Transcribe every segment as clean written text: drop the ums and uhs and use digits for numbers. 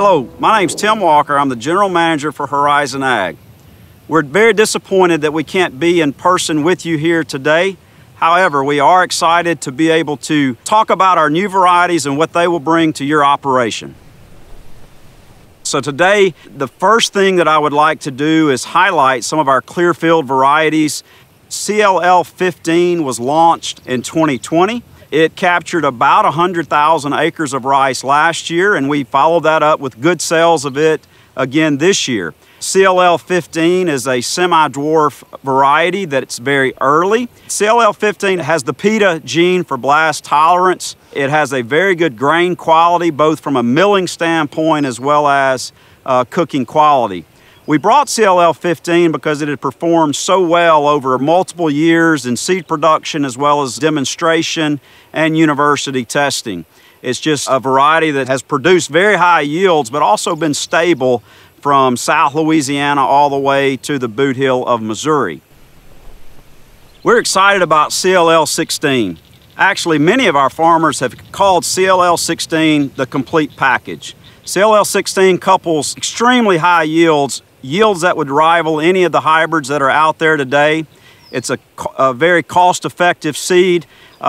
Hello, my name's Tim Walker. I'm the General Manager for Horizon Ag. We're very disappointed that we can't be in person with you here today. However, we are excited to be able to talk about our new varieties and what they will bring to your operation. So today, the first thing that I would like to do is highlight some of our Clearfield varieties. CL15 was launched in 2020. It captured about 100,000 acres of rice last year, and we followed that up with good sales of it again this year. CL15 is a semi-dwarf variety that's very early. CL15 has the PETA gene for blast tolerance. It has a very good grain quality, both from a milling standpoint as well as cooking quality. We brought CL15 because it had performed so well over multiple years in seed production as well as demonstration and university testing. It's just a variety that has produced very high yields but also been stable from South Louisiana all the way to the Boot Heel of Missouri. We're excited about CL16. Actually, many of our farmers have called CL16 the complete package. CL16 couples extremely high yields that would rival any of the hybrids that are out there today. It's a very cost-effective seed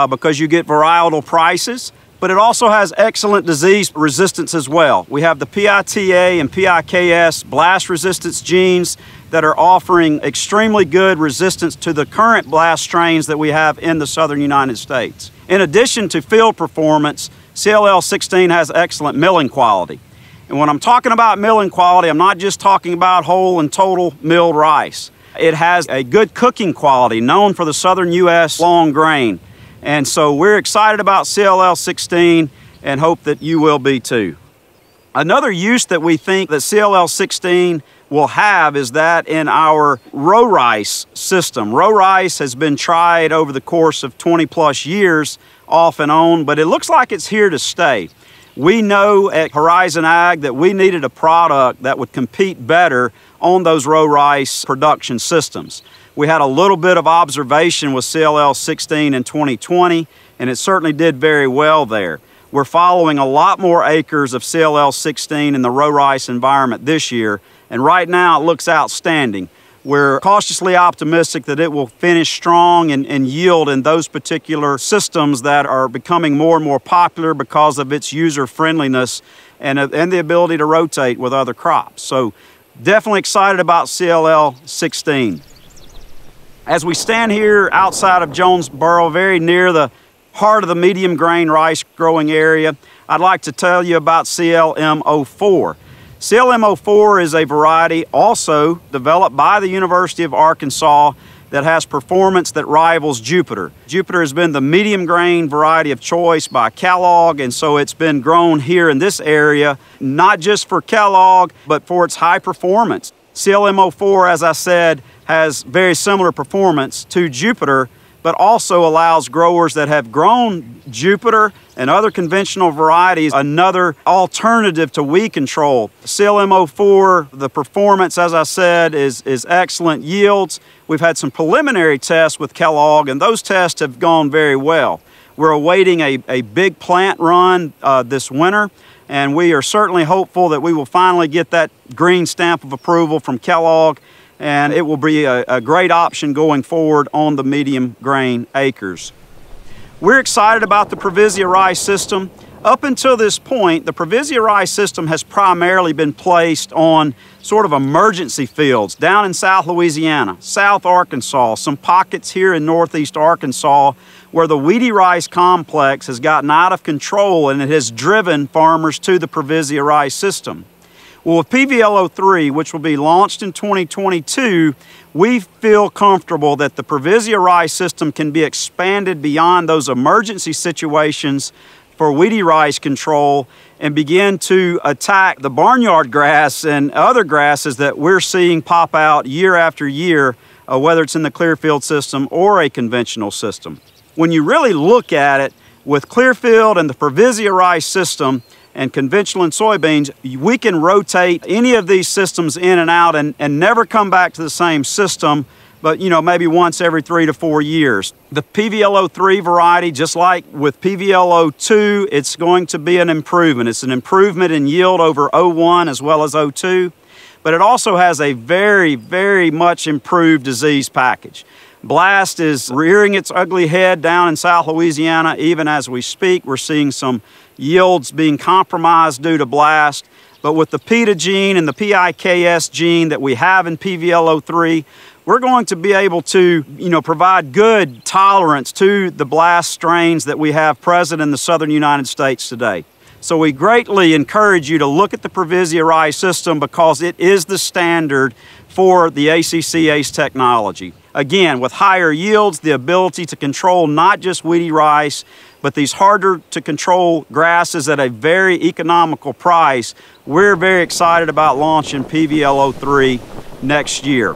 because you get varietal prices, but it also has excellent disease resistance as well. We have the PITA and PIKS blast resistance genes that are offering extremely good resistance to the current blast strains that we have in the southern United States. In addition to field performance, CL16 has excellent milling quality. And when I'm talking about milling quality, I'm not just talking about whole and total milled rice. It has a good cooking quality, known for the southern U.S. long grain. And so we're excited about CL16 and hope that you will be too. Another use that we think that CL16 will have is that in our row rice system. Row rice has been tried over the course of 20+ years off and on, but it looks like it's here to stay. We know at Horizon Ag that we needed a product that would compete better on those row rice production systems. We had a little bit of observation with CL16 in 2020, and it certainly did very well there. We're following a lot more acres of CL16 in the row rice environment this year, and right now it looks outstanding. We're cautiously optimistic that it will finish strong and yield in those particular systems that are becoming more and more popular because of its user friendliness and the ability to rotate with other crops. So definitely excited about CL16. As we stand here outside of Jonesboro, very near the heart of the medium grain rice growing area, I'd like to tell you about CLM04. CLM04 is a variety also developed by the University of Arkansas that has performance that rivals Jupiter. Jupiter has been the medium grain variety of choice by Kellogg, and so it's been grown here in this area, not just for Kellogg, but for its high performance. CLM04, as I said, has very similar performance to Jupiter, but also allows growers that have grown Jupiter and other conventional varieties another alternative to weed control. CLM04, the performance, as I said, is excellent yields. We've had some preliminary tests with Kellogg, and those tests have gone very well. We're awaiting a big plant run this winter, and we are certainly hopeful that we will finally get that green stamp of approval from Kellogg, and it will be a great option going forward on the medium grain acres. We're excited about the Provisionary System. Up until this point, the Provisionary System has primarily been placed on sort of emergency fields down in South Louisiana, South Arkansas, some pockets here in Northeast Arkansas where the weedy rice complex has gotten out of control and it has driven farmers to the Provisionary System. Well, with PVLO3, which will be launched in 2022, we feel comfortable that the Provisionary System can be expanded beyond those emergency situations for weedy rice control and begin to attack the barnyard grass and other grasses that we're seeing pop out year after year, whether it's in the Clearfield system or a conventional system. When you really look at it, with Clearfield and the Provisionary System and conventional and soybeans, we can rotate any of these systems in and out and never come back to the same system but maybe once every 3 to 4 years. The PVLO3 variety, just like with PVLO2, it's going to be an improvement. It's an improvement in yield over 01 as well as 02, but it also has a very, very much improved disease package. Blast is rearing its ugly head down in South Louisiana. Even as we speak, we're seeing some yields being compromised due to blast. But with the PETA gene and the PIKS gene that we have in PVLO3, we're going to be able to, provide good tolerance to the blast strains that we have present in the southern United States today. So we greatly encourage you to look at the Provisionary System because it is the standard for the ACC ACE technology. Again, with higher yields, the ability to control not just weedy rice, but these harder to control grasses at a very economical price, we're very excited about launching PVLO3 next year.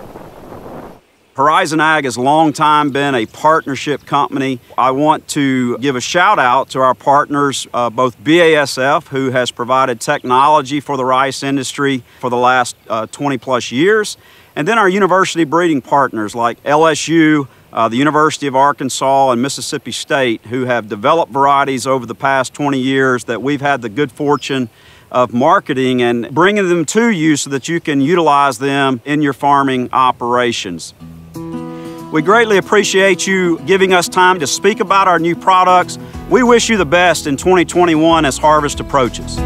Horizon Ag has long time been a partnership company. I want to give a shout out to our partners, both BASF, who has provided technology for the rice industry for the last 20 plus years, and then our university breeding partners like LSU, the University of Arkansas, and Mississippi State, who have developed varieties over the past 20 years that we've had the good fortune of marketing and bringing them to you so that you can utilize them in your farming operations. We greatly appreciate you giving us time to speak about our new products. We wish you the best in 2021 as harvest approaches.